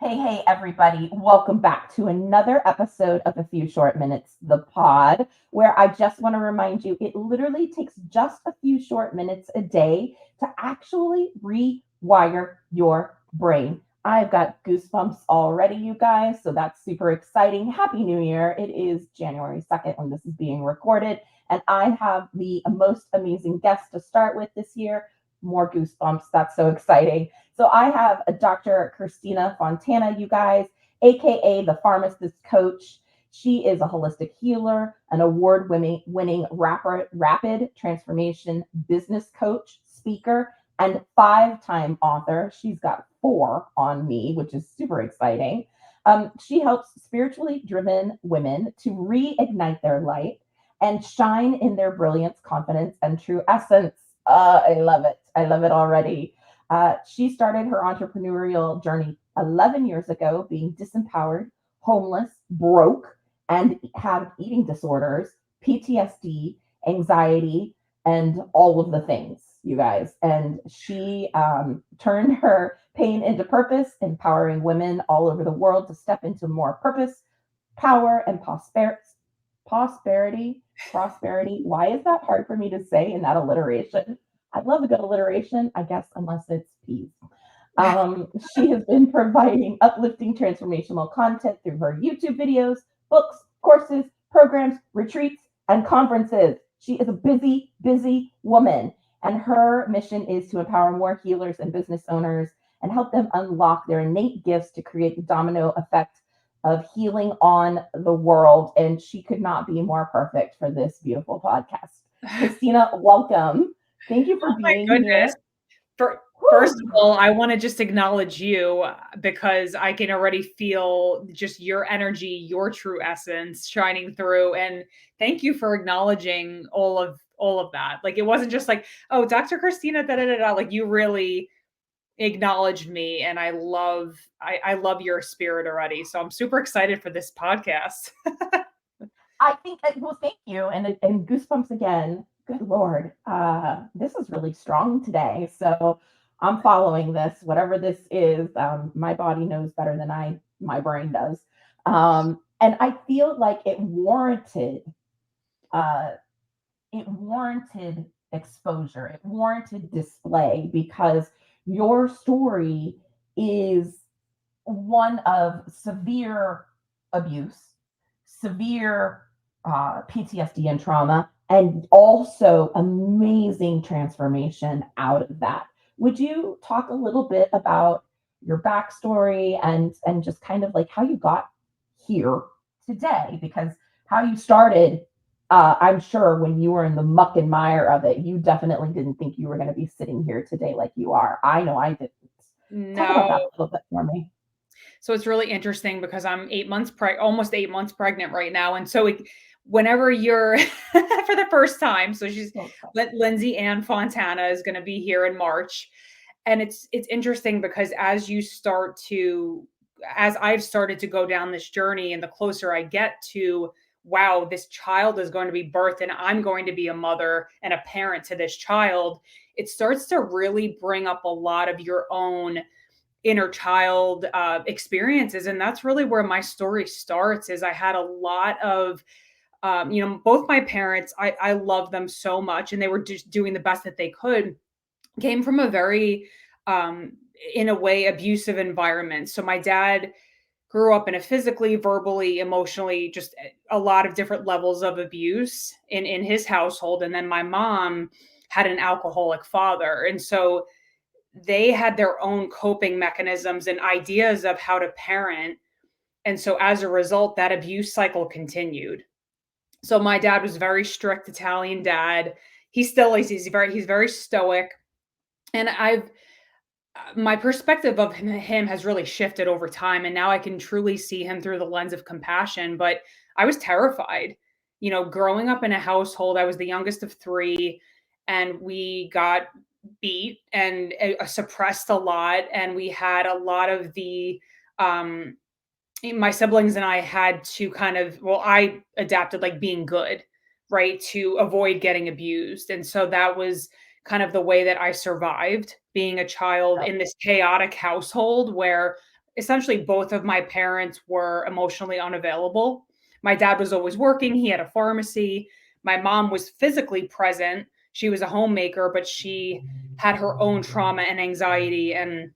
Hey, everybody. Welcome back to another episode of A Few Short Minutes, the pod, where I just want to remind you it literally takes just a few short minutes a day to actually rewire your brain. I've got goosebumps already, you guys, so that's super exciting. Happy New Year. It is January 2nd when this is being recorded, and I have the most amazing guest to start with this year. More goosebumps. That's so exciting. So I have a Dr. Christina Fontana, you guys, aka the Pharmacist coach. She is a holistic healer, an award-winning rapid transformation business coach, speaker, and five-time author. She's got four on me, which is super exciting. She helps spiritually driven women to reignite their light and shine in their brilliance, confidence, and true essence. I love it. I love it already. She started her entrepreneurial journey 11 years ago, being disempowered, homeless, broke, and had eating disorders, PTSD, anxiety, and all of the things, you guys. And she turned her pain into purpose, empowering women all over the world to step into more purpose, power, and prosperity. Prosperity. Why is that hard for me to say in that alliteration? I love a good alliteration, I guess, unless it's peas. She has been providing uplifting transformational content through her YouTube videos, books, courses, programs, retreats, and conferences. She is a busy, busy woman, and her mission is to empower more healers and business owners and help them unlock their innate gifts to create the domino effect of healing on the world. And she could not be more perfect for this beautiful podcast. Christina, welcome. Thank you for Oh my being goodness. here. First of Whew. all, I want to just acknowledge you because I can already feel just your energy, your true essence shining through. And thank you for acknowledging all of that. Like it wasn't just like, oh, Dr. Christina, da da da da. Like you really acknowledged me and I love your spirit already. So I'm super excited for this podcast. I think, well, thank you. And goosebumps again. Good Lord. This is really strong today. So I'm following this, whatever this is. My body knows better than my brain does. And I feel like uh, it warranted exposure. It warranted display because your story is one of severe abuse, severe PTSD and trauma, and also amazing transformation out of that. Would you talk a little bit about your backstory and just kind of like how you got here today? Because how you started, I'm sure when you were in the muck and mire of it, you definitely didn't think you were going to be sitting here today like you are. I know I didn't. Talk about that No. a little bit for me. So it's really interesting because I'm almost 8 months pregnant right now. And so whenever you're for the first time, so she's So excited. Lindsay Ann Fontana is going to be here in March. And it's interesting because as I've started to go down this journey and the closer I get to, wow, this child is going to be birthed and I'm going to be a mother and a parent to this child, it starts to really bring up a lot of your own inner child experiences. And that's really where my story starts. Is I had a lot of both my parents, I love them so much and they were just doing the best that they could, came from a very in a way abusive environment. So my dad grew up in a physically, verbally, emotionally, just a lot of different levels of abuse in his household. And then my mom had an alcoholic father. And so they had their own coping mechanisms and ideas of how to parent. And so as a result, that abuse cycle continued. So my dad was very strict Italian dad. He still is. He's very stoic. And I've my perspective of him has really shifted over time. And now I can truly see him through the lens of compassion. But I was terrified. Growing up in a household, I was the youngest of three, and we got beat and suppressed a lot. And we had a lot of um, my siblings and I had to I adapted like being good, right, to avoid getting abused. And so that was kind of the way that I survived being a child Yep. in this chaotic household where essentially both of my parents were emotionally unavailable. My dad was always working, he had a pharmacy. My mom was physically present. She was a homemaker, but she had her own trauma and anxiety and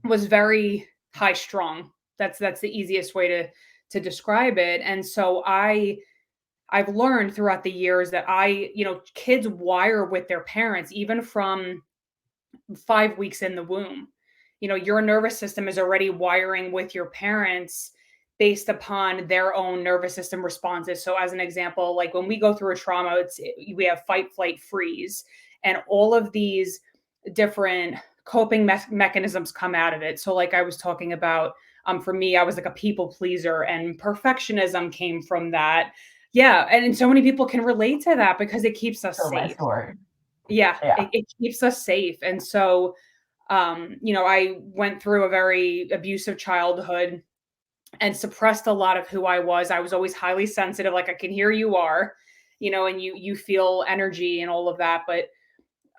was very high strung. That's the easiest way to describe it. And so I've learned throughout the years that kids wire with their parents even from 5 weeks in the womb. Your nervous system is already wiring with your parents based upon their own nervous system responses. So, as an example, like when we go through a trauma, we have fight, flight, freeze, and all of these different coping mechanisms come out of it. So, like I was talking about, for me, I was like a people pleaser, and perfectionism came from that. Yeah, and so many people can relate to that because it keeps us So my safe. story. Yeah, Yeah. it keeps us safe. And so, I went through a very abusive childhood and suppressed a lot of who I was. I was always highly sensitive, like I can hear you are, and you feel energy and all of that. But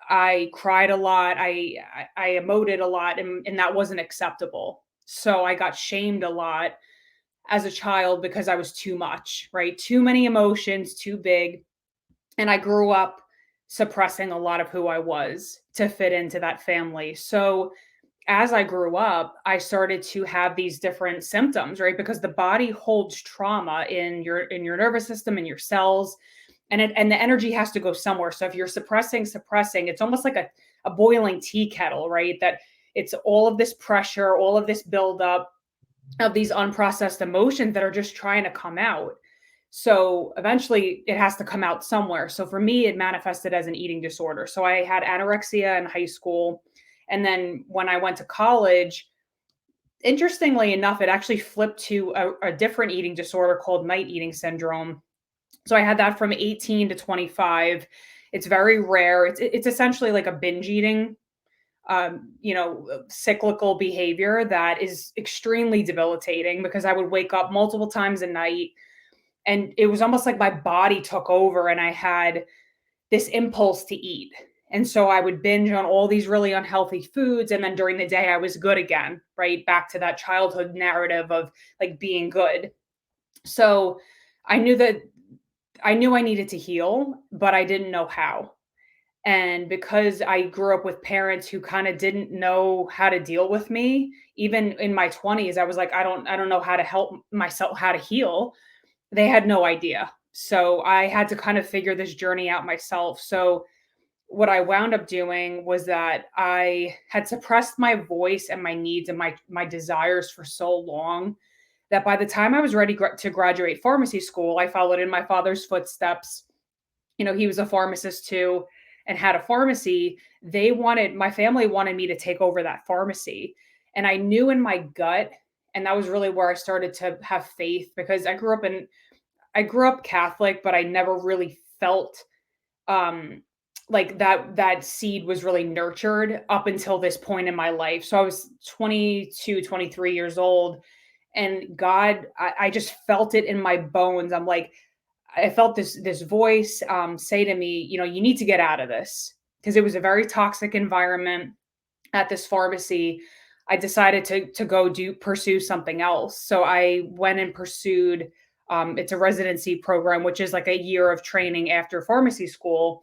I cried a lot. I emoted a lot, and that wasn't acceptable. So I got shamed a lot as a child because I was too much, right? Too many emotions, too big. And I grew up suppressing a lot of who I was to fit into that family. So as I grew up, I started to have these different symptoms, right? Because the body holds trauma in your nervous system, in your cells, and the energy has to go somewhere. So if you're suppressing, it's almost like a boiling tea kettle, right? That it's all of this pressure, all of this buildup of these unprocessed emotions that are just trying to come out. So eventually it has to come out somewhere. So for me, it manifested as an eating disorder. So I had anorexia in high school. And then when I went to college, interestingly enough, it actually flipped to a different eating disorder called night eating syndrome. So I had that from 18 to 25. It's very rare. It's essentially like a binge eating cyclical behavior that is extremely debilitating because I would wake up multiple times a night and it was almost like my body took over and I had this impulse to eat. And so I would binge on all these really unhealthy foods. And then during the day, I was good again, right? Back to that childhood narrative of like being good. So I knew that I knew I needed to heal, but I didn't know how. And because I grew up with parents who kind of didn't know how to deal with me, even in my 20s, I was like, I don't know how to help myself, how to heal. They had no idea. So I had to kind of figure this journey out myself. So what I wound up doing was that I had suppressed my voice and my needs and my desires for so long that by the time I was ready to graduate pharmacy school, I followed in my father's footsteps. He was a pharmacist too and had a pharmacy. My family wanted me to take over that pharmacy. And I knew in my gut, and that was really where I started to have faith because I grew up Catholic, but I never really felt um like that seed was really nurtured up until this point in my life. So I was 22, 23 years old and God, I just felt it in my bones. I felt this voice say to me, you need to get out of this because it was a very toxic environment at this pharmacy. I decided to go pursue something else. So I went and pursued. It's a residency program, which is like a year of training after pharmacy school.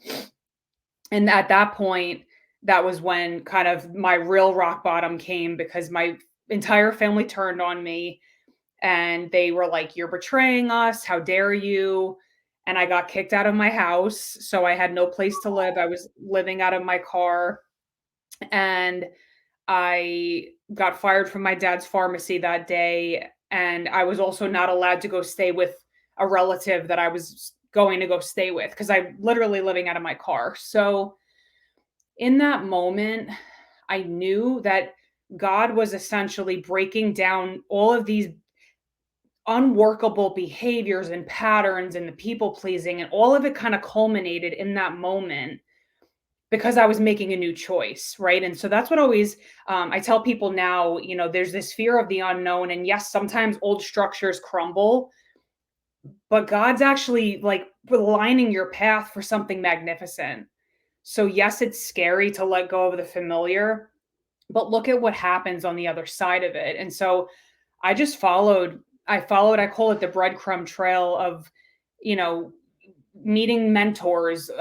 And at that point, that was when kind of my real rock bottom came because my entire family turned on me and they were like, "You're betraying us. How dare you?" And I got kicked out of my house. So I had no place to live. I was living out of my car. And I got fired from my dad's pharmacy that day. And I was also not allowed to go stay with a relative that I was going to go stay with because I'm literally living out of my car. So in that moment, I knew that God was essentially breaking down all of these unworkable behaviors and patterns and the people pleasing, and all of it kind of culminated in that moment because I was making a new choice, right? And so that's what always I tell people now, there's this fear of the unknown. And yes, sometimes old structures crumble, but God's actually like aligning your path for something magnificent. So, yes, it's scary to let go of the familiar, but look at what happens on the other side of it. And so I just I call it the breadcrumb trail of, you know, meeting mentors,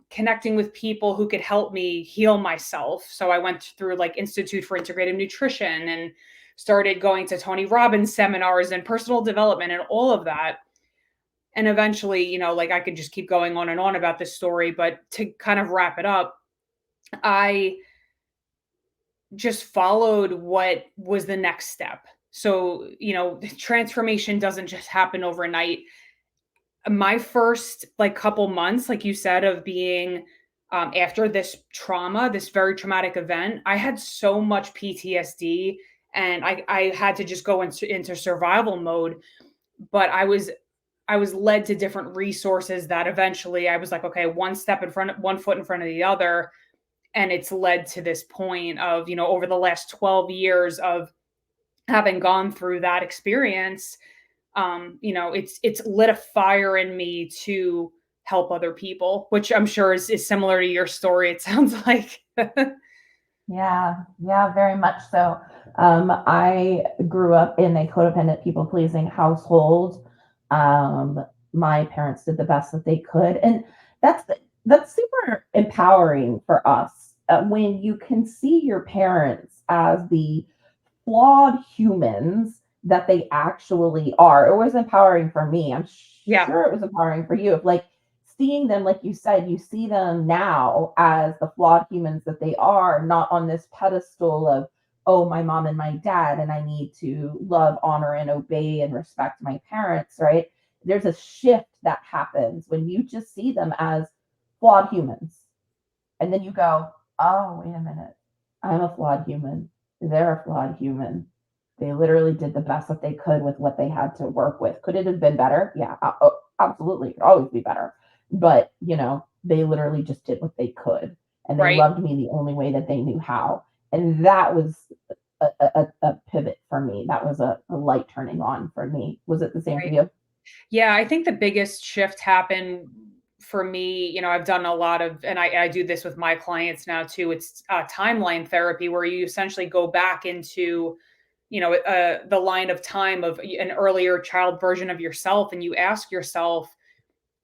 connecting with people who could help me heal myself. So I went through like Institute for Integrative Nutrition and started going to Tony Robbins seminars and personal development and all of that. And eventually, you know, like I could just keep going on and on about this story, but to kind of wrap it up, I just followed what was the next step. So, you know, transformation doesn't just happen overnight. My first like couple months, like you said, of being after this trauma, this very traumatic event, I had so much PTSD and I had to just go into survival mode. But I was led to different resources that eventually I was like, okay, one foot in front of the other. And it's led to this point of, you know, over the last 12 years of having gone through that experience, you know, it's lit a fire in me to help other people, which I'm sure is similar to your story. It sounds like. Yeah, yeah, very much so. I grew up in a codependent, people pleasing household. Um, my parents did the best that they could, and that's that's super empowering for us when you can see your parents as the flawed humans that they actually are. It was empowering for me. I'm Yeah, sure it was empowering for you. If like seeing them, like you said, you see them now as the flawed humans that they are, not on this pedestal of, oh, my mom and my dad, and I need to love, honor, and obey and respect my parents, right? There's a shift that happens when you just see them as flawed humans. And then you go, oh, wait a minute. I'm a flawed human. They're a flawed human. They literally did the best that they could with what they had to work with. Could it have been better? Yeah, absolutely. It could always be better. But, you know, they literally just did what they could. And they right, loved me the only way that they knew how. And that was a pivot for me. That was a light turning on for me. Was it the same for right. you? Yeah, I think the biggest shift happened for me. You know, I've done a lot of, and I do this with my clients now too. It's timeline therapy, where you essentially go back into, you know, the line of time of an earlier child version of yourself, and you ask yourself,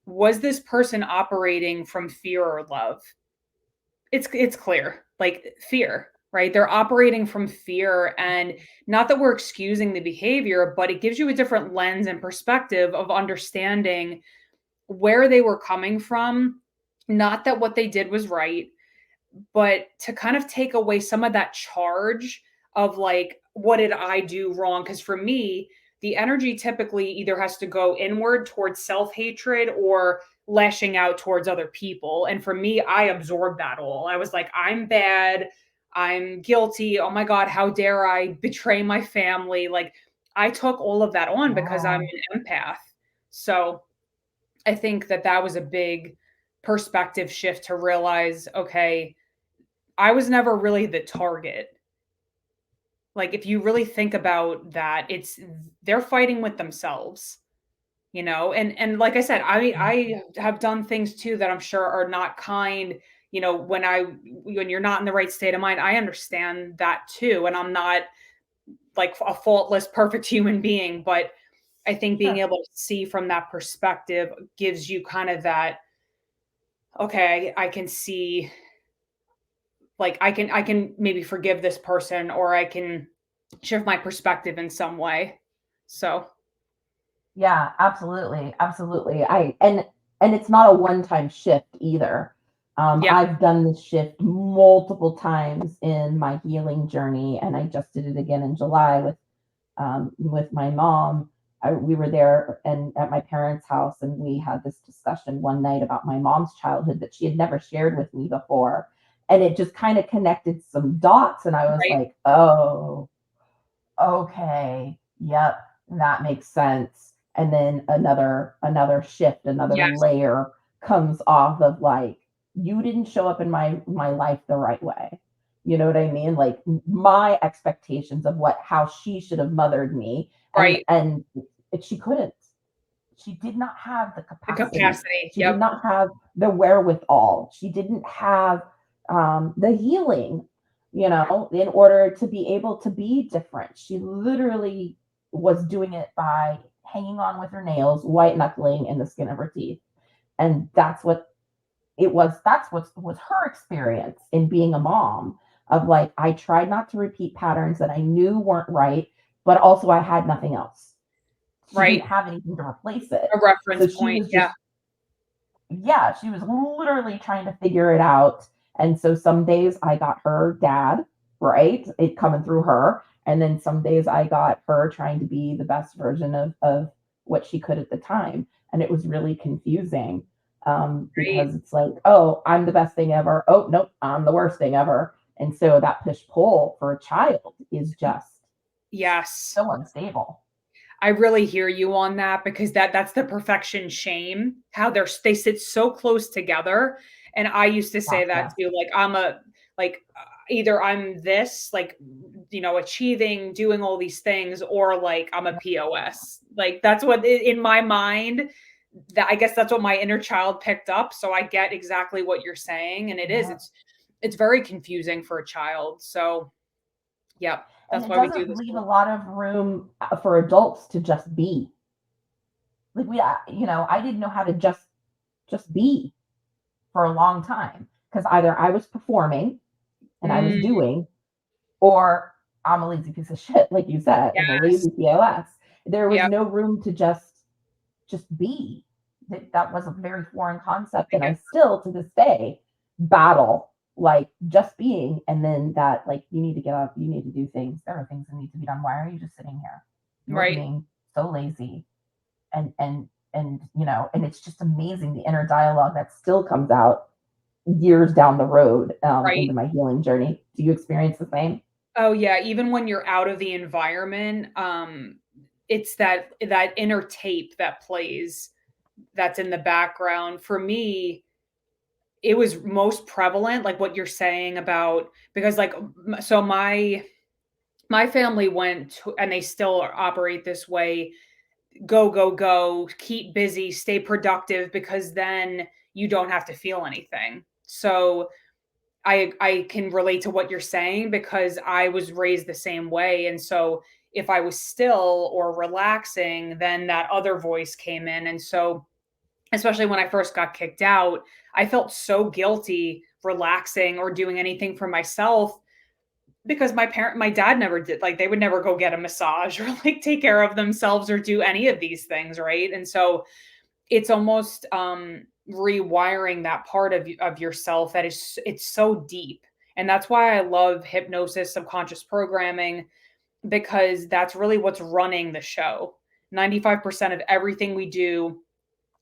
was this person operating from fear or love? It's clear, like fear, right? They're operating from fear, and not that we're excusing the behavior, but it gives you a different lens and perspective of understanding where they were coming from. Not that what they did was right, but to kind of take away some of that charge of like, what did I do wrong? Because for me, the energy typically either has to go inward towards self hatred or lashing out towards other people. And for me, I absorbed that all. I was like, I'm bad. I'm guilty. Oh my God, how dare I betray my family? Like, I took all of that on because I'm Yeah. an empath. So I think that that was a big perspective shift to realize, okay, I was never really the target. Like, if you really think about that, it's they're fighting with themselves, you know? And like I said, I have done things too that I'm sure are not kind, you know, when you're not in the right state of mind, I understand that too, and I'm not like a faultless, perfect human being, but I think being Sure. able to see from that perspective gives you kind of that, okay, I can see, like I can maybe forgive this person, or I can shift my perspective in some way. So, Yeah, absolutely, absolutely. And it's not a one-time shift either. yeah, I've done this shift multiple times in my healing journey, and I just did it again in July with my mom. We were there and at my parents' house, and we had this discussion one night about my mom's childhood that she had never shared with me before, and it just kind of connected some dots, and I was right. like, oh, okay, yep, that makes sense. And then another shift, another Yes, layer comes off of like, you didn't show up in my life the right way. You know what I mean? Like my expectations of what how she should have mothered me, right. and she couldn't. She did not have the The capacity. capacity. She did Yep. not have the wherewithal. She didn't have the healing. in order to be able to be different. She literally was doing it by hanging on with her nails, white knuckling in the skin of her teeth. And that's what it was. That's what was her experience in being a mom, of like, I tried not to repeat patterns that I knew weren't right, but also I had nothing else. She Right. didn't have anything to replace it. A reference So she point. was Yeah. just, yeah, she was literally trying to figure it out. And so some days I got her dad, right? It coming through her. And then some days I got her trying to be the best version of what she could at the time. And it was really confusing, Right. because it's like, oh, I'm the best thing ever. Oh, nope, I'm the worst thing ever. And so that push pull for a child is just Yes. so unstable. I really hear you on that, because that's the perfection shame, how they sit so close together. And I used to say that Gotcha. too, like either I'm this, like, achieving, doing all these things, or like I'm a POS. Like that's what in my mind, that I guess that's what my inner child picked up. So I get exactly what you're saying, and Yeah. it's very confusing for a child. So yeah, And that's it why we do doesn't this leave a work. lot of room for adults to just be. Like I didn't know how to just be for a long time, because either I was performing and I was Mm, doing, or I'm a lazy piece of shit, like you said, I'm a yes. lazy POS. There was Yep. no room to just be. That was a very foreign concept, I and I get still to this day battle like just being, and then that, like, you need to get up, you need to do things, there are things that need to be done. Why are you just sitting here? You're right. being so lazy. And it's just amazing the inner dialogue that still comes out years down the road, Right. into my healing journey. Do you experience the same? Oh, yeah, even when you're out of the environment, it's that inner tape that plays, that's in the background. For me, it was most prevalent, like what you're saying about, because, like, so my family went to, and they still operate this way, go, go, go, keep busy, stay productive, because then you don't have to feel anything. So I can relate to what you're saying, because I was raised the same way. And so if I was still or relaxing, then that other voice came in. And so, especially when I first got kicked out, I felt so guilty relaxing or doing anything for myself, because my dad never did, like, they would never go get a massage or like take care of themselves or do any of these things, right? And so it's almost rewiring that part of yourself that is, it's so deep. And that's why I love hypnosis, subconscious programming, because that's really what's running the show. 95% of everything we do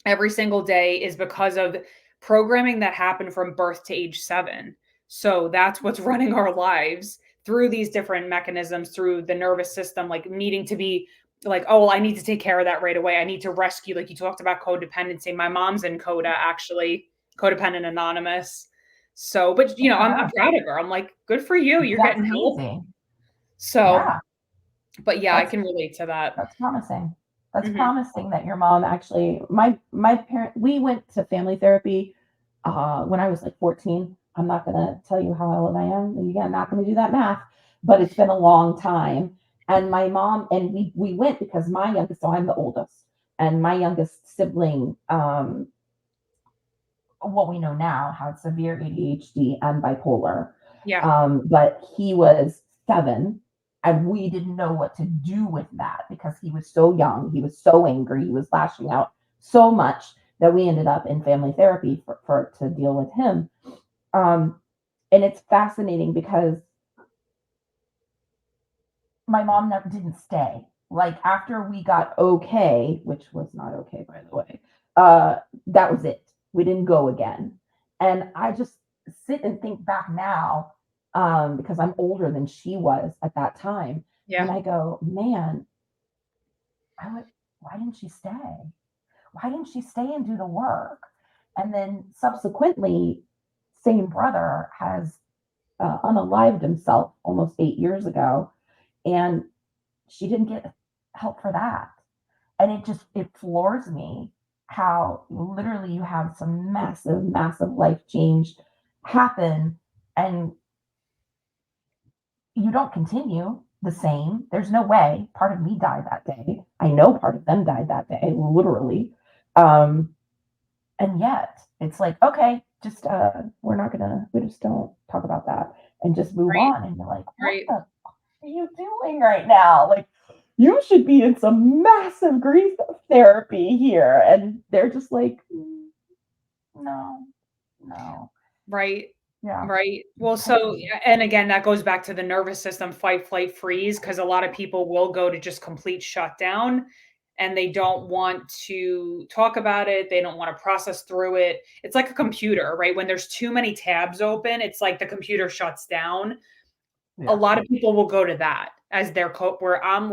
every single day is because of programming that happened from birth to age 7. So that's what's running our lives through these different mechanisms, through the nervous system, like needing to be like, oh, well, I need to take care of that right away. I need to rescue. Like you talked about codependency. My mom's in CODA, actually, Codependent Anonymous. So, but Oh my I'm gosh, proud of her. I'm like, good for you. You're that's getting help. amazing. So, Yeah, but yeah, I that's can relate to that. that's promising. That's Hmm. promising that your mom actually, my parent, we went to family therapy when I was like 14. I'm not gonna tell you how old I am. Again, I'm not gonna do that math, but it's been a long time. And my mom and we went because my youngest, so I'm the oldest, and my youngest sibling, what we know now, had severe ADHD and bipolar. Yeah. But he was 7, and we didn't know what to do with that because he was so young. He was so angry. He was lashing out so much that we ended up in family therapy for to deal with him. Um, and it's fascinating because my mom never didn't stay. Like after we got okay, which was not okay by the way, that was it. We didn't go again. And I just sit and think back now, because I'm older than she was at that time, Yeah. and I go, man, why didn't she stay? Why didn't she stay and do the work? And then subsequently, same brother has unalived himself almost 8 years ago, and she didn't get help for that. And it floors me how literally you have some massive life change happen, and you don't continue the same. There's no way. Part of me died that day. I know part of them died that day, literally. Um, and yet it's like, okay, just we just don't talk about that and just move Right. on. And you're like, what Right. the fuck are you doing right now? Like, you should be in some massive grief therapy here. And they're just like, no, no. Right. Yeah. Right. Well, so, Crazy. and again, that goes back to the nervous system fight, flight, freeze, because a lot of people will go to just complete shutdown and they don't want to talk about it. They don't want to process through it. It's like a computer, right? When there's too many tabs open, it's like the computer shuts down. A Yeah. lot of people will go to that as their cope, where I'm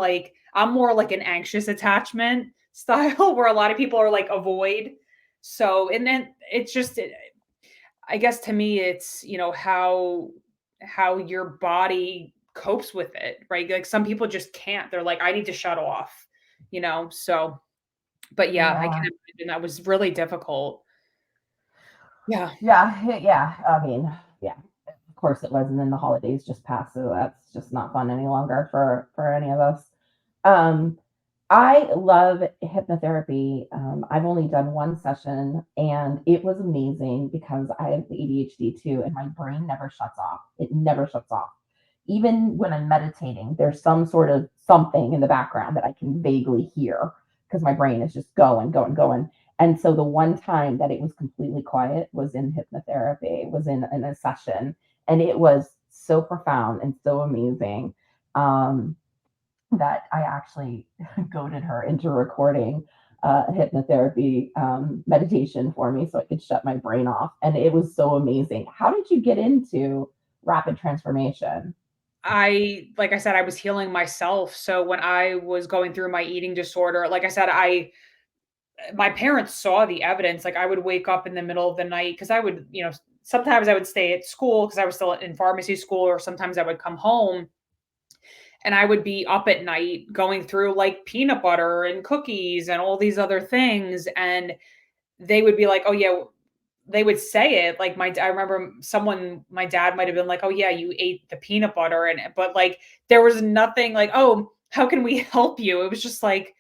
more like an anxious attachment style, where a lot of people are like avoid. So, and then it's just, I guess to me, it's, how your body copes with it, right? Like some people just can't. They're like, I need to shut off, so but yeah, I can Yeah. imagine that was really difficult. Yeah. Yeah. Yeah. I mean, yeah. Of course it was. And then the holidays just passed, so that's just not fun any longer for any of us. Um, I love hypnotherapy. I've only done one session and it was amazing because I have ADHD too, and my brain never shuts off. It never shuts off. Even when I'm meditating, there's some sort of something in the background that I can vaguely hear because my brain is just going, going, going. And so the one time that it was completely quiet was in hypnotherapy, was in a session, and it was so profound and so amazing. Um, that I actually goaded her into recording hypnotherapy meditation for me so I could shut my brain off. And it was so amazing. How did you get into rapid transformation? Like I said, I was healing myself. So when I was going through my eating disorder, like I said, my parents saw the evidence. Like I would wake up in the middle of the night because I would, sometimes I would stay at school because I was still in pharmacy school, or sometimes I would come home and I would be up at night going through like peanut butter and cookies and all these other things. And they would be like, "Oh yeah," they would say it like I remember my dad might have been like, "Oh yeah, you ate the peanut butter," but like there was nothing like, "Oh, how can we help you?" It was just like,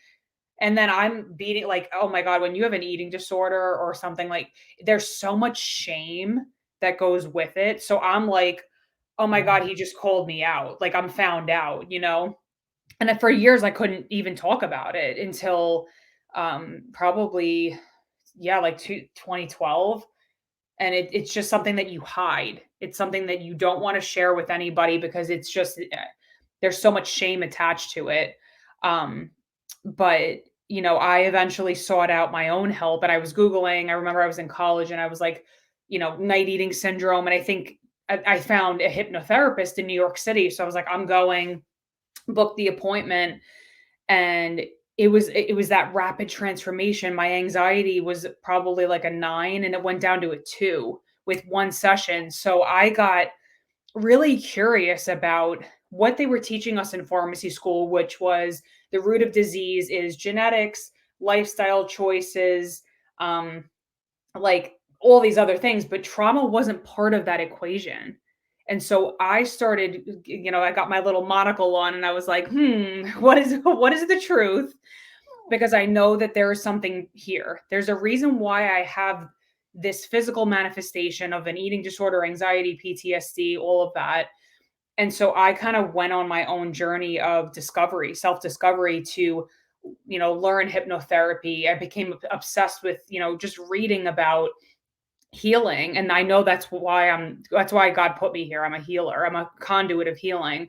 and then I'm beating like, oh my God, when you have an eating disorder or something, like there's so much shame that goes with it. So I'm like, oh my Yeah. God, he just called me out. Like I'm found out. And then for years I couldn't even talk about it until probably, yeah, like 2012. And it's just something that you hide. It's something that you don't want to share with anybody because it's just there's so much shame attached to it. Um, but I eventually sought out my own help, and I was Googling. I remember I was in college and I was like, night eating syndrome. And I think I found a hypnotherapist in New York City. So I was like, I'm going, book the appointment. And it was that rapid transformation. My anxiety was probably like a 9 and it went down to a 2 with one session. So I got really curious about what they were teaching us in pharmacy school, which was the root of disease is genetics, lifestyle choices, um, like all these other things, but trauma wasn't part of that equation. And so I started, I got my little monocle on and I was like, what is the truth? Because I know that there is something here. There's a reason why I have this physical manifestation of an eating disorder, anxiety, PTSD, all of that. And so I kind of went on my own journey of discovery, self-discovery to, learn hypnotherapy. I became obsessed with, just reading about healing. And I know that's why God put me here. I'm a healer. I'm a conduit of healing.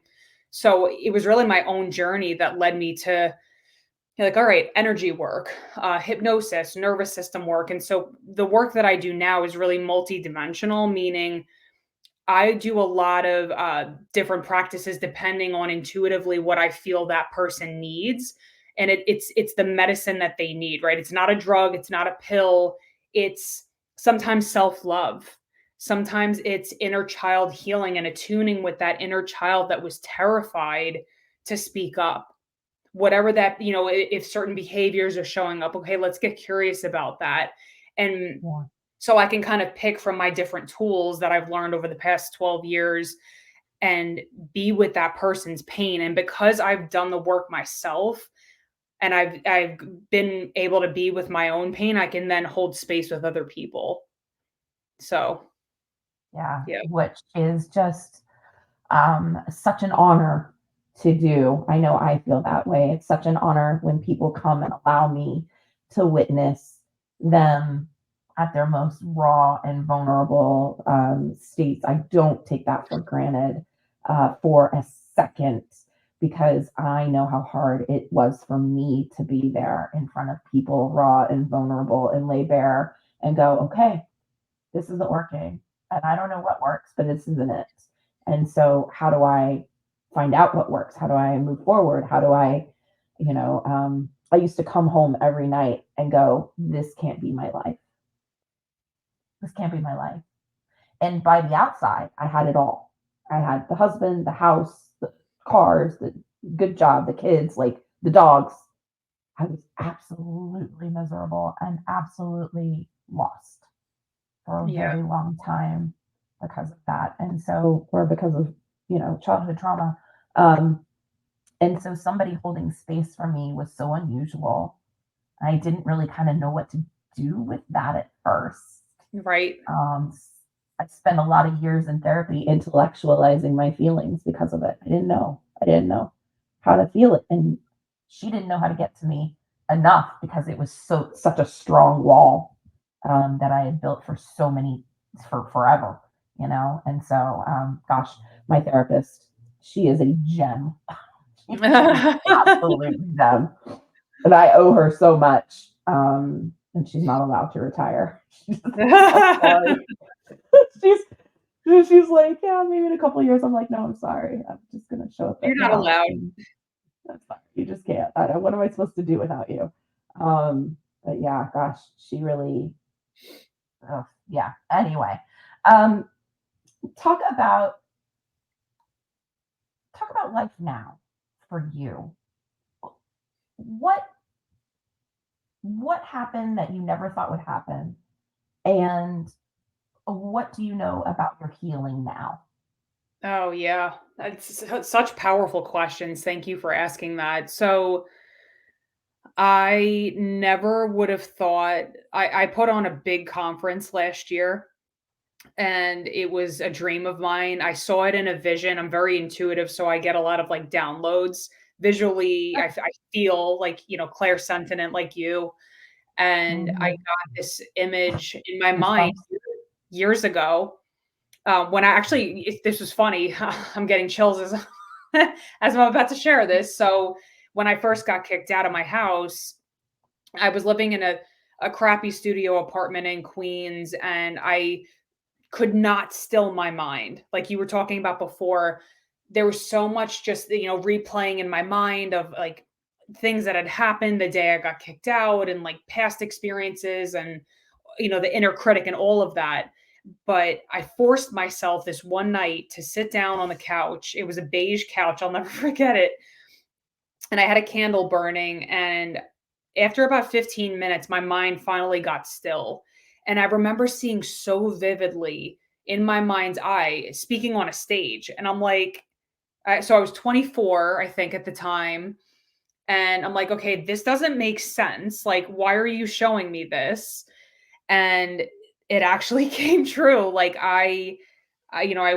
So it was really my own journey that led me to like, all right, energy work, hypnosis, nervous system work. And so the work that I do now is really multidimensional, meaning I do a lot of different practices depending on intuitively what I feel that person needs, and it's the medicine that they need. Right? It's not a drug. It's not a pill. It's sometimes self love. Sometimes it's inner child healing and attuning with that inner child that was terrified to speak up. Whatever that, if certain behaviors are showing up, okay, let's get curious about that. And so I can kind of pick from my different tools that I've learned over the past 12 years and be with that person's pain. And because I've done the work myself and I've been able to be with my own pain, I can then hold space with other people. So, Yeah, yeah. which is just such an honor to do. I know I feel that way. It's such an honor when people come and allow me to witness them at their most raw and vulnerable states. I don't take that for granted for a second, because I know how hard it was for me to be there in front of people, raw and vulnerable, and lay bare and go, okay, this isn't working. And I don't know what works, but this isn't it. And so, how do I find out what works? How do I move forward? How do I, I used to come home every night and go, this can't be my life. This can't be my life. And by the outside, I had it all. I had the husband, the house, the cars, the good job, the kids, like the dogs. I was absolutely miserable and absolutely lost for a Yeah. very long time because of that. And so, or because of, childhood trauma. Um, and so somebody holding space for me was so unusual. I didn't really kind of know what to do with that at first. Right. Um, I spent a lot of years in therapy intellectualizing my feelings because of it. I didn't know. I didn't know how to feel it. And she didn't know how to get to me enough because it was such a strong wall that I had built for forever, And so, gosh, my therapist, she is a gem. She's an absolute gem, and I owe her so much. And she's not allowed to retire. I'm sorry. she's she's like, yeah, maybe in a couple of years. I'm like, no, I'm sorry. I'm just gonna show up You're at the not house. allowed. And that's fine. You just can't. What am I supposed to do without you? But yeah, gosh, she really. Oh, yeah. Anyway, um, talk about life now for you. What happened that you never thought would happen, and what do you know about your healing now? Oh, yeah. That's such powerful questions. Thank you for asking that. So, I never would have thought I put on a big conference last year, and it was a dream of mine. I saw it in a vision. I'm very intuitive, so I get a lot of like downloads visually. I feel like, clairsentient like you. And I Mhm. got this image in my mind Goosebumps. years ago. When I actually, this was funny. I'm getting chills as as I'm about to share this. So when I first got kicked out of my house, I was living in a crappy studio apartment in Queens, and I could not still my mind. Like you were talking about before, there was so much just, replaying in my mind of like things that had happened the day I got kicked out, and like past experiences, and the inner critic and all of that. But I forced myself this one night to sit down on the couch. It was a beige couch. I'll never forget it. And I had a candle burning. And after about 15 minutes, my mind finally got still. And I remember seeing so vividly in my mind's eye speaking on a stage. And I'm like, so I was 24, I think, at the time. And I'm like, okay, this doesn't make sense. Like, why are you showing me this? And it actually came true. Like I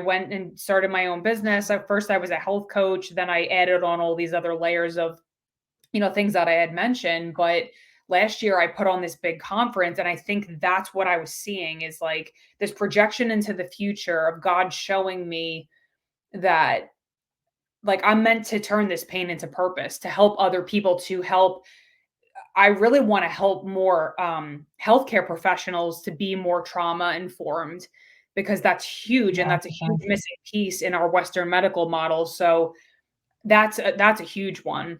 went and started my own business. At first I was a health coach, then I added on all these other layers of, things that I had mentioned. But last year I put on this big conference, and I think that's what I was seeing, is like this projection into the future of God showing me that like I'm meant to turn this pain into purpose, to help other people, to help. I really want to help more healthcare professionals to be more trauma informed, because that's huge, and Yeah, that's a huge missing piece in our Western medical model. So that's a huge one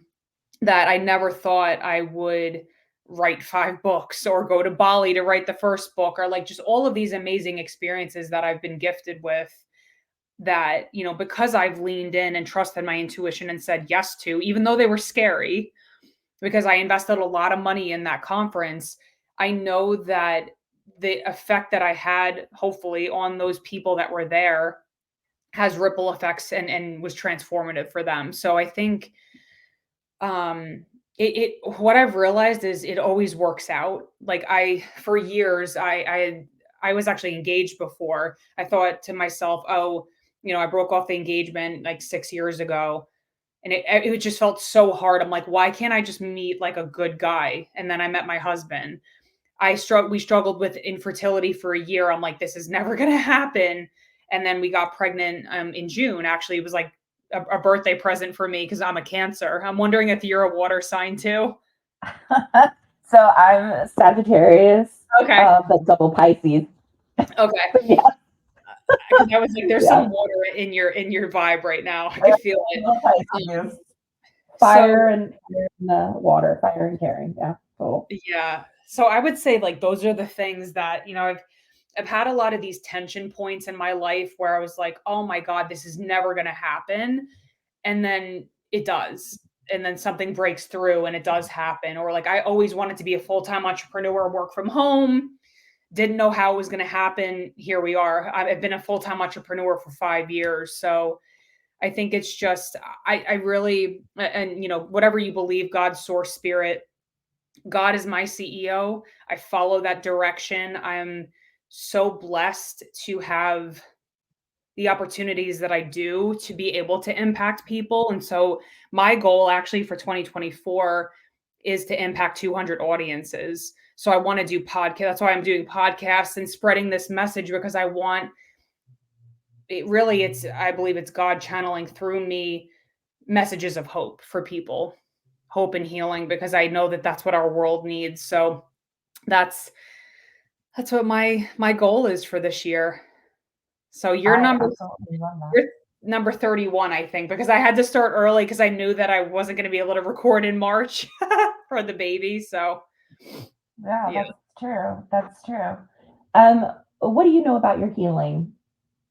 that I never thought I would write 5 books or go to Bali to write the first book, or like just all of these amazing experiences that I've been gifted with, that, because I've leaned in and trusted my intuition and said yes to, even though they were scary, because I invested a lot of money in that conference. I know that the effect that I had, hopefully, on those people that were there has ripple effects and was transformative for them. So I think um what I've realized is it always works out. Like for years I was actually engaged before. I thought to myself, oh, I broke off the engagement like 6 years ago, and it just felt so hard. I'm like, why can't I just meet like a good guy? And then I met my husband. We struggled with infertility for a year. I'm like, this is never going to happen. And then we got pregnant in June. Actually, it was like a birthday present for me because I'm a Cancer. I'm wondering if you're a water sign too. So I'm Sagittarius, Okay. but double Pisces. Okay. Yeah, Because I was like, there's yeah. some water in your vibe right now. I could feel it. Double Pisces. So Fire and water, fire and caring. Yeah, cool. yeah. So I would say like those are the things that, I've had a lot of these tension points in my life where I was like, "Oh my god, this is never going to happen." And then it does. And then something breaks through and it does happen. Or like I always wanted to be a full-time entrepreneur, work from home, didn't know how it was going to happen. Here we are. I've been a full-time entrepreneur for 5 years. So I think it's just I really, and whatever you believe, God, source, spirit, God is my CEO. I follow that direction. I'm so blessed to have the opportunities that I do to be able to impact people. And so my goal actually for 2024 is to impact 200 audiences. So I want to do podcast. That's why I'm doing podcasts and spreading this message, because I want I believe it's God channeling through me messages of hope for people, hope and healing, because I know that that's what our world needs. So that's what my goal is for this year. So I absolutely love that. you're number 31, I think, because I had to start early because I knew that I wasn't going to be able to record in March for the baby. So Yeah, yeah. that's true. That's true. What do you know about your healing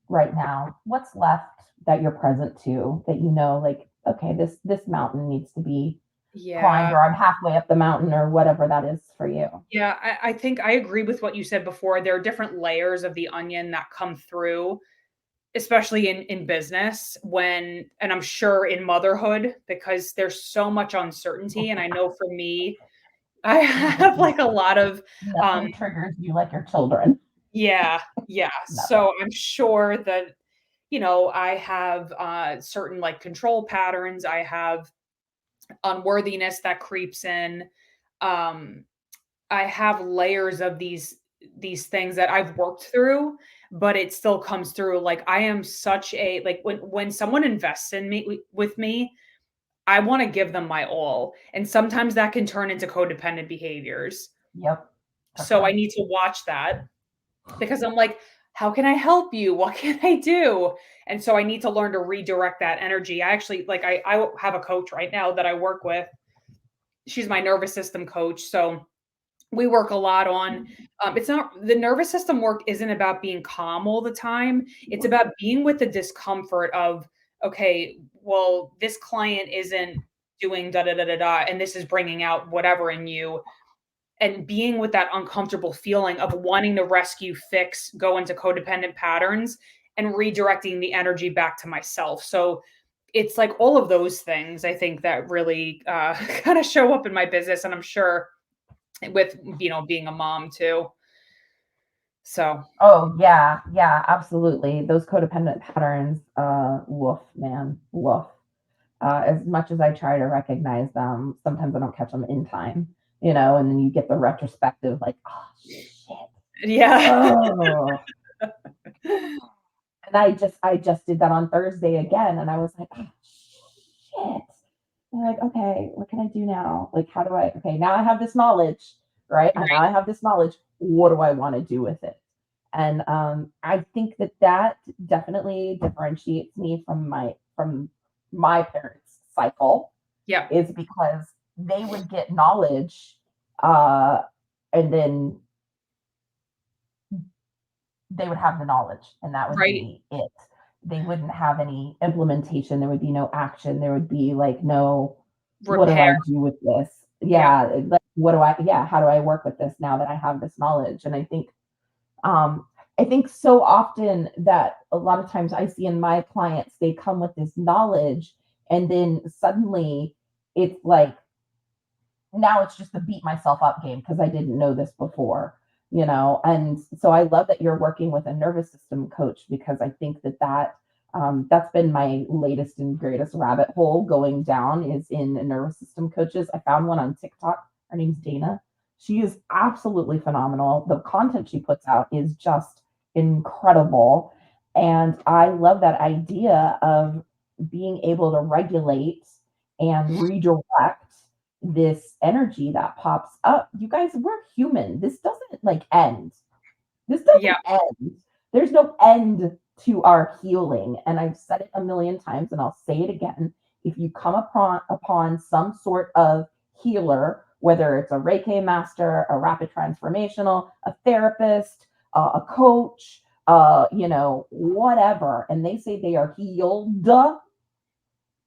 right now? What's left that you're present to that like, okay, this mountain needs to be climbed, Yeah. or I'm halfway up the mountain, or whatever that is for you. Yeah. I think I agree with what you said before. There are different layers of the onion that come through, especially in business, and I'm sure in motherhood, because there's so much uncertainty. And I know for me, I have like a lot of, um, Nothing triggers you like your children. yeah, yeah. Nothing. So I'm sure that, I have certain like control patterns. I have unworthiness that creeps in. Um, I have layers of these things that I've worked through, but it still comes through. Like I am such a like when someone invests in me with me, I want to give them my all. And sometimes that can turn into codependent behaviors. Yep, for So I sure. need to watch that, because I'm like, how can I help you? What can I do? And so I need to learn to redirect that energy. I actually like I have a coach right now that I work with. She's my nervous system coach. So we work a lot on it's not the nervous system work isn't about being calm all the time. It's about being with the discomfort of, okay, well, this client isn't doing da da da da da, and this is bringing out whatever in you, and being with that uncomfortable feeling of wanting to rescue, fix, go into codependent patterns, and redirecting the energy back to myself. So it's like all of those things I think that really kind of show up in my business, and I'm sure with being a mom too. So Oh yeah, yeah, absolutely. Those codependent patterns, woof, man, woof. As much as I try to recognize them, sometimes I don't catch them in time, and then you get the retrospective, like, oh shit. yeah. Oh. And I just did that on Thursday again, and I was like, oh shit. And I'm like, okay, what can I do now? Like, how do I? Okay, now I have this knowledge, right? And now Right. I have this knowledge. What do I want to do with it? And I think that definitely differentiates me from my parents' cycle, Yeah. is because they would get knowledge, uh, and then they would have the knowledge, and that would Right. be it. They wouldn't have any implementation. There would be no action. There would be like no, what do Repair. I do with this? Yeah. Yeah, like, how do I work with this now that I have this knowledge? And I think, um, I think so often that a lot of times I see in my clients, they come with this knowledge and then suddenly it's like, now it's just a beat myself up game because I didn't know this before, And so I love that you're working with a nervous system coach because I think that's been my latest and greatest rabbit hole going down is in nervous system coaches. I found one on TikTok. Her name's Dana. She is absolutely phenomenal. The content she puts out is just incredible. And I love that idea of being able to regulate and redirect this energy that pops up. You guys, we're human. This doesn't like end. This Yeah. doesn't end. There's no end to our healing. And I've said it a million times and I'll say it again. If you come upon some sort of healer, whether it's a Reiki master, a rapid transformational, a therapist, a coach, whatever, and they say they are healed,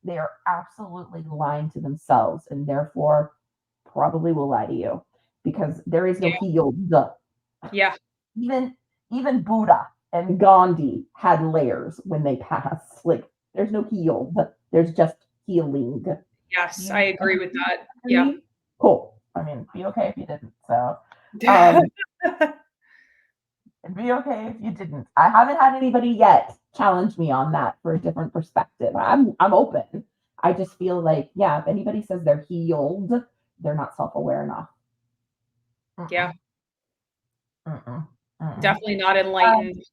they are absolutely lying to themselves and therefore probably will lie to you because there is no Yeah. healed. Yeah. Even even Buddha and Gandhi had layers when they passed. Like there's no healed, there's just healing. Yes, I You agree with that. Yeah. agree? Cool. I mean, be okay if you didn't. So um it'd be okay if you didn't. I haven't had anybody yet challenge me on that for a different perspective. I'm open. I just feel like, yeah, if anybody says they're healed, they're not self-aware enough. Yeah. Mm-mm, mm-mm, mm-mm. Definitely not Um, enlightened.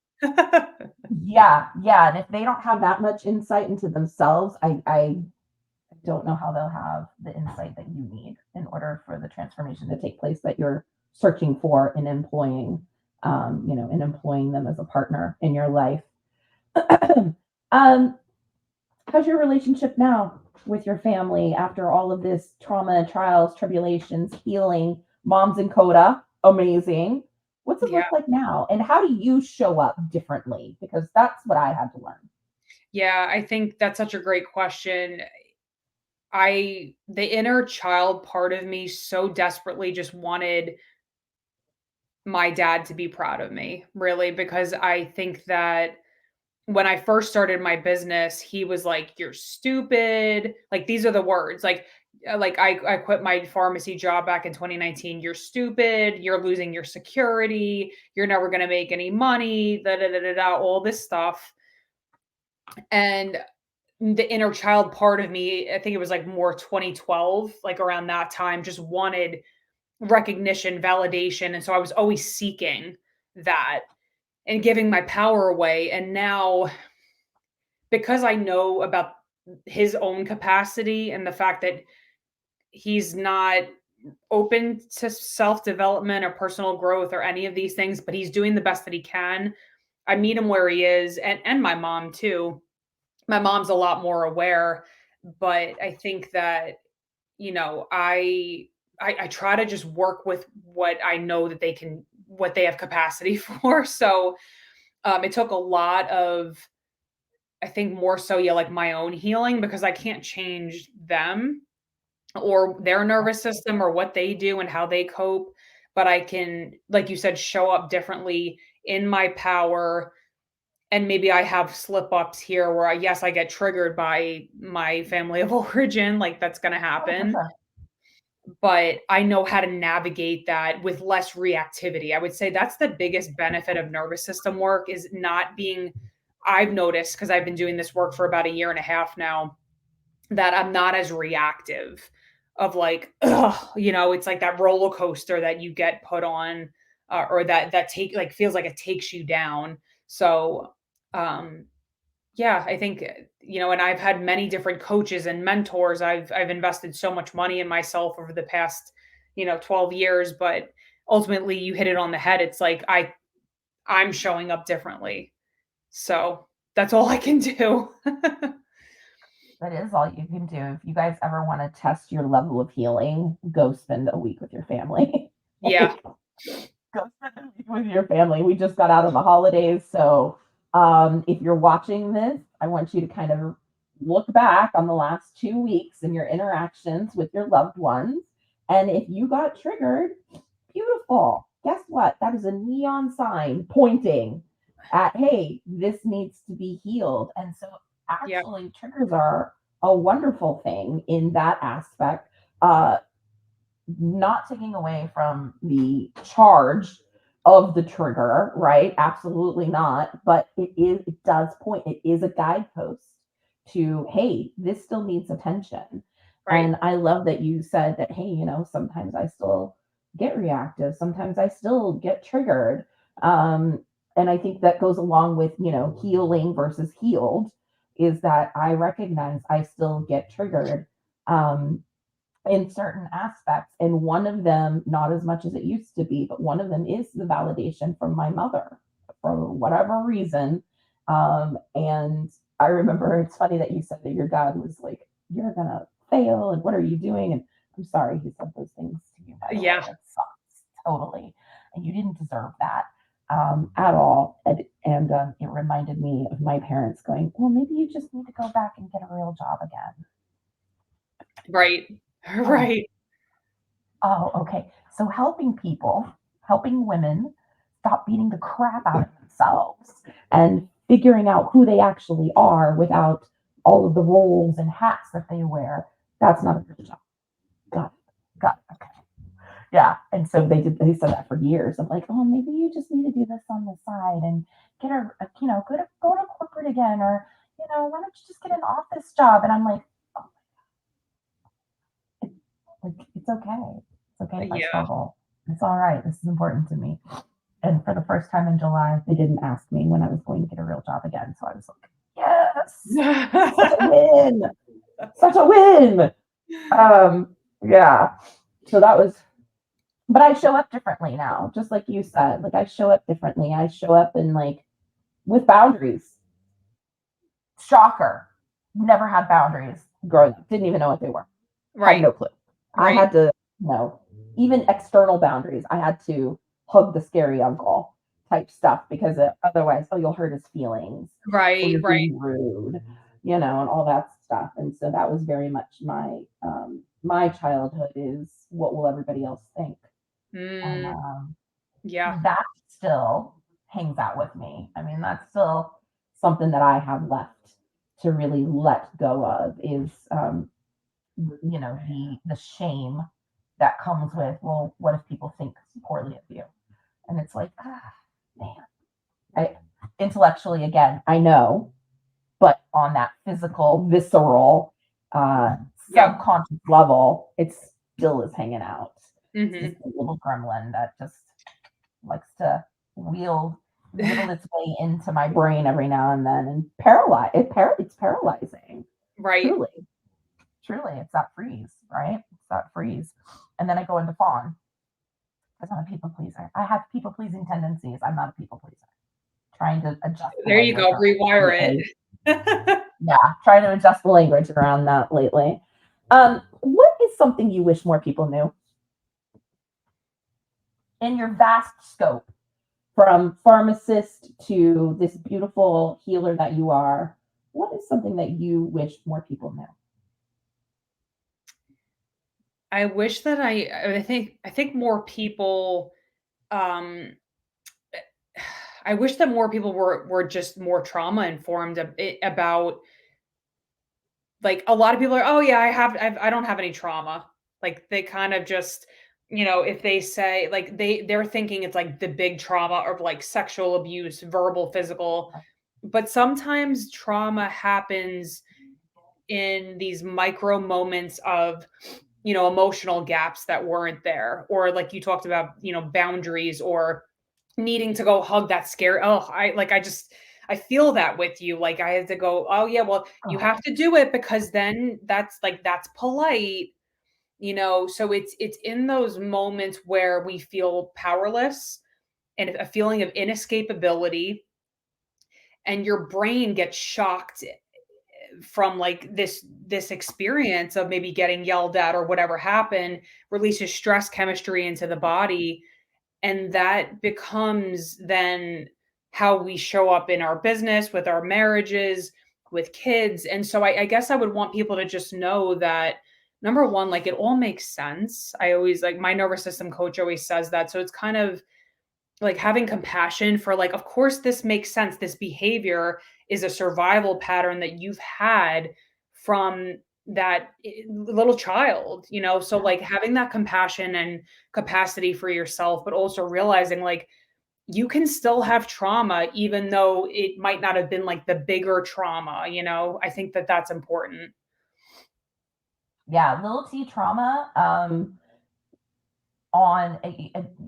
yeah, yeah. And if they don't have that much insight into themselves, I don't know how they'll have the insight that you need in order for the transformation to take place that you're searching for and employing, and employing them as a partner in your life. um, how's your relationship now with your family after all of this trauma, trials, tribulations, healing? Mom's in Coda, amazing. What's it Yeah. look like now? And how do you show up differently? Because that's what I had to learn. Yeah, I think that's such a great question. The inner child part of me so desperately just wanted my dad to be proud of me, really, because I think that when I first started my business, he was like, "You're stupid." Like these are the words. I quit my pharmacy job back in 2019. "You're stupid. You're losing your security. You're never going to make any money." Da da da da da. All this stuff, and the inner child part of me, I think it was like more 2012, like around that time, just wanted recognition, validation. And so I was always seeking that and giving my power away. And now, because I know about his own capacity and the fact that he's not open to self development or personal growth or any of these things, but he's doing the best that he can. I meet him where he is, and my mom too. My mom's a lot more aware, but I think that, I try to just work with what I know that what they have capacity for. So it took a lot of, I think more so, yeah, like my own healing because I can't change them or their nervous system or what they do and how they cope. But I can, like you said, show up differently in my power. And maybe I have slip ups here where yes, I get triggered by my family of origin, like that's going to Oh, for happen, sure. but I know how to navigate that with less reactivity. I would say that's the biggest benefit of nervous system work is not being, I've noticed because I've been doing this work for about a year and a half now, that I'm not as reactive of like, ugh, it's like that roller coaster that you get put on, or that take like feels like it takes you down. So, um, yeah, I think, and I've had many different coaches and mentors. I've invested so much money in myself over the past, 12 years, but ultimately you hit it on the head. It's like I'm showing up differently. So, that's all I can do. That is all you can do. If you guys ever want to test your level of healing, go spend a week with your family. Yeah. Like, go spend a week with your family. We just got out of the holidays. So if you're watching this, I want you to kind of look back on the last 2 weeks and your interactions with your loved ones. And if you got triggered, beautiful. Guess what? That is a neon sign pointing at, hey, this needs to be healed. And so Yeah. actually triggers are a wonderful thing in that aspect. Uh, Not taking away from the charge of the trigger, right? Absolutely not. But it does point, it is a guidepost to, hey, this still needs attention. Right. And I love that you said that, hey, sometimes I still get reactive, sometimes I still get triggered. And I think that goes along with, healing versus healed, is that I recognize I still get triggered. In certain aspects. And one of them, not as much as it used to be, but one of them is the validation from my mother for whatever reason. And I remember, it's funny that you said that your dad was like, "You're going to fail. And what are you doing?" And I'm sorry he said those things to you, by the way. Yeah. That sucks totally. And you didn't deserve that at all. And it reminded me of my parents going, "Well, maybe you just need to go back and get a real job again." Right. Oh, Right. Oh, okay. So helping people, helping women stop beating the crap out of themselves and figuring out who they actually are without all of the roles and hats that they wear. That's not a good job. Got it. Got it. Okay. Yeah. And so they said that for years. I'm like, oh, maybe you just need to do this on the side and get go to corporate again, or, why don't you just get an office job? And I'm oh, it, it's okay. It's okay if I Yeah. struggle. It's all right. This is important to me. And for the first time in July, they didn't ask me when I was going to get a real job again. So I was like, yes, such a win, such a win. Yeah. So that was, but I show up differently now, just like you said. Like, I show up differently. I show up in, like, with boundaries. Shocker. Never had boundaries growing up. Didn't even know what they were. Had Right. no clue. I Right. had to, even external boundaries. I had to hug the scary uncle type stuff, because otherwise, oh, you'll hurt his feelings, or Right. you're Right. being rude, and all that stuff. And so that was very much my childhood, is what will everybody else think? And Mm, yeah. that still hangs out with me. I mean, that's still something that I have left to really let go of, is the shame that comes with, well, what if people think poorly of you? And it's like, man, I intellectually, again, I know, but on that physical, visceral, Yeah. subconscious level, it still is hanging out. It's Hmm. just a little gremlin that just likes to wheel whittle its way into my brain every now and then, and it's paralyzing. Right. Truly, truly, it's that freeze, right? It's that freeze. And then I go into fawn, because I'm a people pleaser. I have people pleasing tendencies. I'm not a people pleaser. Trying to adjust the There you language go. around that Rewire lately. it. Yeah, trying to adjust the language around that lately. What is something you wish more people knew in your vast scope, from pharmacist to this beautiful healer that you are? What is something that you wish more people knew? I wish that I think more people, um I wish that more people were just more trauma informed about, like, a lot of people are, "Oh yeah, I don't have any trauma." Like, they kind of just, if they say, like, they're thinking it's like the big trauma of, like, sexual abuse, verbal, physical, but sometimes trauma happens in these micro moments of, emotional gaps that weren't there, or like you talked about, boundaries, or needing to go hug that scare. Oh, I feel that with you. Like, I had to go, oh yeah, well, you Oh, have to do it because then that's polite, so it's in those moments where we feel powerless and a feeling of inescapability, and your brain gets shocked from, like, this experience of maybe getting yelled at or whatever happened, releases stress chemistry into the body, and that becomes then how we show up in our business, with our marriages, with kids. And so I guess I would want people to just know that, number one, like, it all makes sense. I always, like, my nervous system coach always says that. So it's kind of, like having compassion for like, of course this makes sense. This behavior is a survival pattern that you've had from that little child, you know? So Yeah. like having that compassion and capacity for yourself, but also realizing like you can still have trauma even though it might not have been like the bigger trauma, you know? I think that that's important. Yeah, little T trauma, on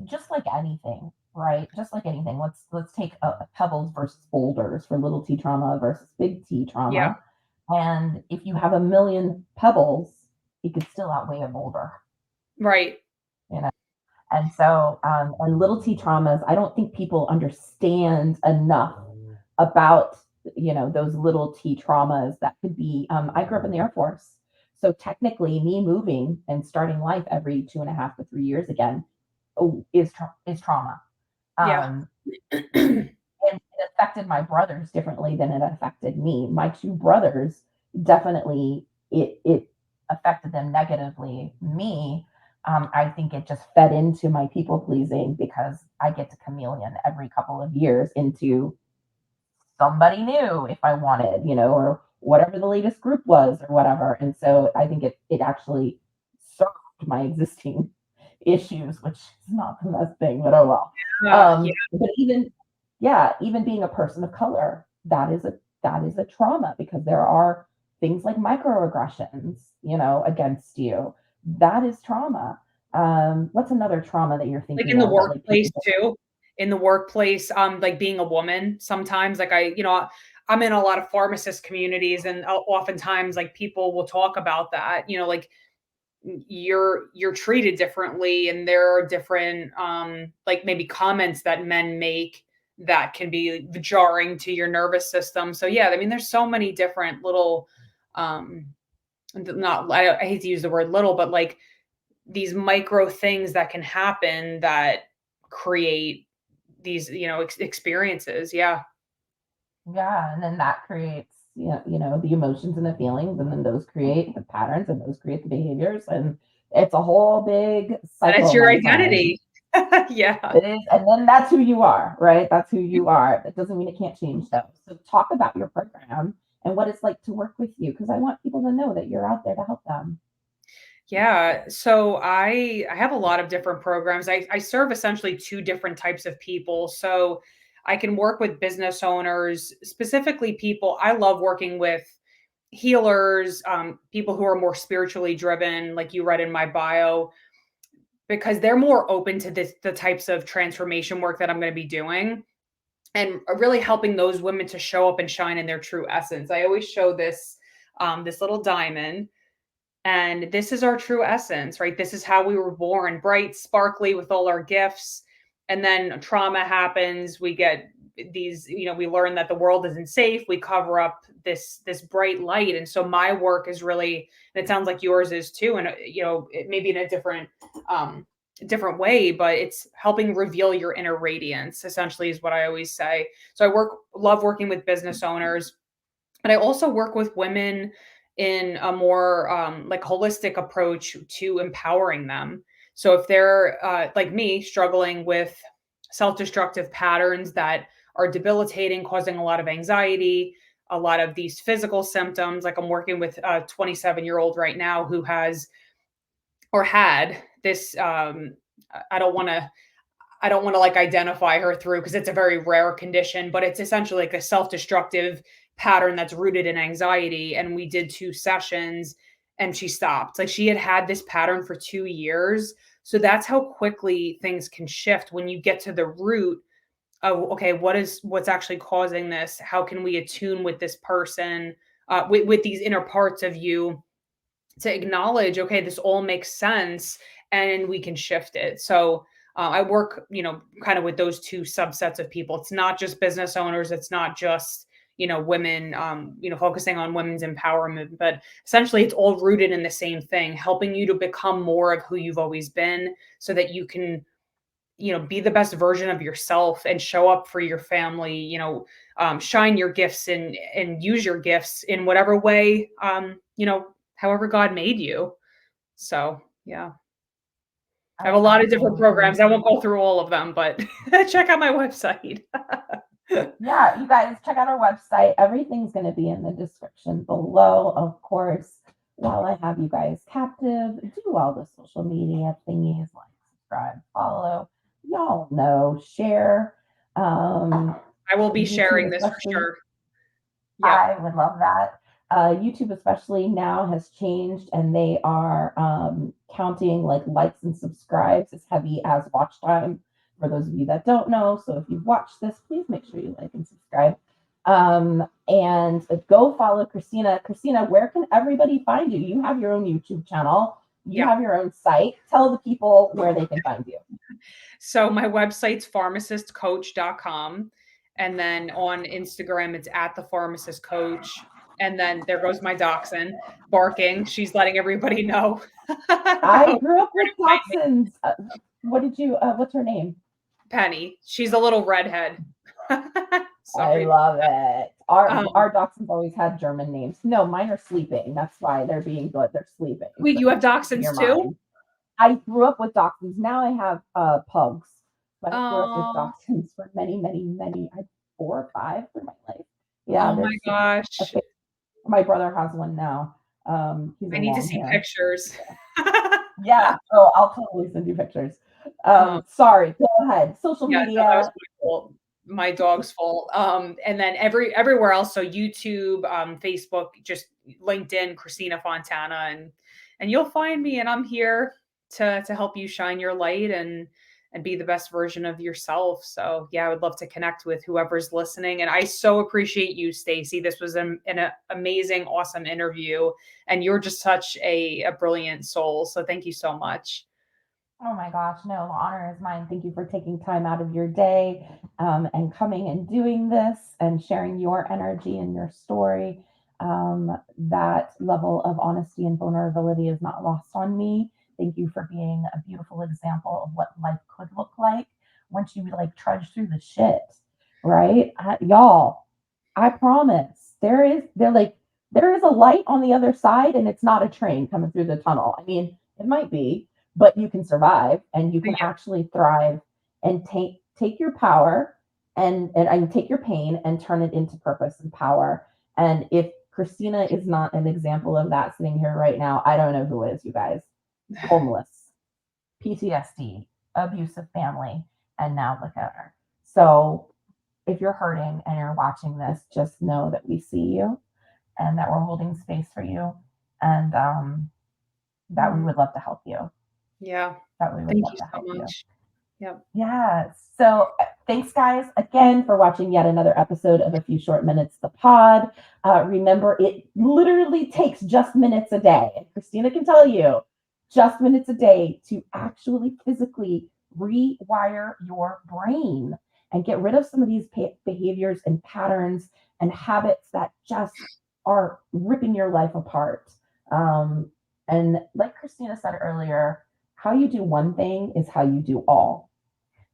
just like anything, right? Just like anything. Let's take pebbles versus boulders for little T trauma versus big T Yeah. trauma. And if you have a million pebbles, it could still outweigh a boulder, Right. you know. And so, and little T traumas, I don't think people understand enough about, those little T traumas that could be. I grew up in the Air Force. So technically, me moving and starting life every 2.5 to 3 years again, is trauma. Yeah. Um, and it affected my brothers differently than it affected me. My two brothers definitely, it affected them negatively. Me, I think it just fed into my people pleasing because I get to chameleon every couple of years into somebody new if I wanted, or whatever the latest group was or whatever. And so I think it actually served my existing issues, which is not the best thing, but oh well. Yeah. But even, yeah, even being a person of color, that is a trauma because there are things like microaggressions, against you. That is trauma. What's another trauma that you're Like in thinking the of that like workplace people too. In the workplace, like being a woman sometimes, like I'm in a lot of pharmacist communities and oftentimes like people will talk about that, like you're treated differently and there are different like maybe comments that men make that can be jarring to your nervous system. So yeah, I mean there's so many different little um not I hate to use the word little, but like these micro things that can happen that create these, experiences. Yeah. Yeah, and then that creates, the emotions and the feelings, and then those create the patterns, and those create the behaviors, and it's a whole big And it's cycle, your my friend. identity. Yeah. It is, and then that's who you are, right? That's who you are. That doesn't mean it can't change, though. So talk about your program and what it's like to work with you, because I want people to know that you're out there to help them. Yeah. So I have a lot of different programs. I serve essentially two different types of people. So I can work with business owners, specifically people. I love working with healers, people who are more spiritually driven, like you read in my bio, because they're more open to the types of transformation work that I'm going to be doing and really helping those women to show up and shine in their true essence. I always show this little diamond, and this is our true essence, right? This is how we were born, bright, sparkly with all our gifts. And then trauma happens. We get these, we learn that the world isn't safe. We cover up this bright light. And so my work is really, and it sounds like yours is too, and it may be in a different way, but it's helping reveal your inner radiance, essentially, is what I always say. So love working with business owners, but I also work with women in a more like holistic approach to empowering them. So if they're like me, struggling with self-destructive patterns that are debilitating, causing a lot of anxiety, a lot of these physical symptoms, like I'm working with a 27-year-old right now who has or had this I don't want to like identify her through because it's a very rare condition, but it's essentially like a self-destructive pattern that's rooted in anxiety. And we did 2 sessions and she stopped. Like she had this pattern for 2 years. So that's how quickly things can shift when you get to the root of, okay, what's actually causing this? How can we attune with this person, with these inner parts of you to acknowledge, okay, this all makes sense and we can shift it. So I work, kind of with those two subsets of people. It's not just business owners. It's not just, women, focusing on women's empowerment, but essentially it's all rooted in the same thing, helping you to become more of who you've always been so that you can, be the best version of yourself and show up for your family, shine your gifts and use your gifts in whatever way, however God made you. So, yeah. I have a lot of different absolutely. programs. I won't go through all of them, but check out my website. Yeah, you guys check out our website. Everything's going to be in the description below, of course. While I have you guys captive, do all the social media thingies like subscribe, follow. Y'all know, share. I will be YouTube, sharing this for especially. sure. Yep. I would love that. YouTube, especially now, has changed and they are counting like likes and subscribes as heavy as watch time for those of you that don't know. So if you've watched this, please make sure you like and subscribe. And go follow Christina. Christina, where can everybody find you? You have your own YouTube channel, you Yep. have your own site. Tell the people where they can find you. So my website's pharmacistcoach.com. And then on Instagram, it's at the pharmacist coach. And then there goes my dachshund barking. She's letting everybody know. I About grew up where with to find me. toxins. What's her name? Penny. She's a little redhead. I Sorry. love it. Our Um, dachshunds always had German names. No, mine are sleeping. That's why they're being good. They're sleeping. wait, So you have you're dachshunds too? mine. I grew up with dachshunds. Now I have pugs, but I grew up with Oh, dachshunds for many, many, many, 4 or 5 through my life. Yeah, oh they're my super. gosh. My brother has one now. He's a I need to long see hair. pictures. Yeah. Oh, I'll totally send you pictures. Um, Sorry. Go ahead. Social yeah, no, that was media. my fault. My dog's fault. And then everywhere else, so YouTube, Facebook, just LinkedIn, Christina Fontana, and you'll find me, and I'm here to help you shine your light and be the best version of yourself. So yeah, I would love to connect with whoever's listening. And I so appreciate you, Stacy. This was an amazing, awesome interview, and you're just such a brilliant soul. So thank you so much. Oh my gosh, no, the honor is mine. Thank you for taking time out of your day and coming and doing this and sharing your energy and your story. That level of honesty and vulnerability is not lost on me. Thank you for being a beautiful example of what life could look like once you like trudge through the shit, right? Y'all, I promise there is a light on the other side and it's not a train coming through the tunnel. I mean, it might be, but you can survive and you can Yeah. actually thrive and take your power and take your pain and turn it into purpose and power. And if Christina is not an example of that sitting here right now, I don't know who is, you guys. Homeless, PTSD, abusive family, and now look at her. So if you're hurting and you're watching this, just know that we see you and that we're holding space for you and that we would love to help you. Yeah. That we would Thank love you to so help you. much. Yep. Yeah. So thanks, guys, again for watching yet another episode of A Few Short Minutes, the pod. Remember, it literally takes just minutes a day. And Christina can tell you just minutes a day to actually physically rewire your brain and get rid of some of these behaviors and patterns and habits that just are ripping your life apart. And like Christina said earlier, how you do one thing is how you do all.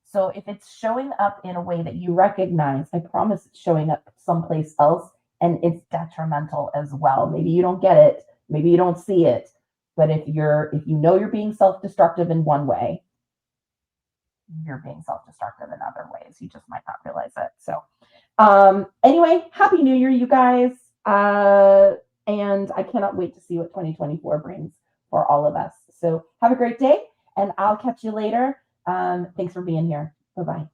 So if it's showing up in a way that you recognize, I promise it's showing up someplace else and it's detrimental as well. Maybe you don't get it, maybe you don't see it, but if you know you're being self-destructive in one way, you're being self-destructive in other ways. You just might not realize it. So anyway, happy new year, you guys. And I cannot wait to see what 2024 brings for all of us. So have a great day and I'll catch you later. Thanks for being here. Bye-bye.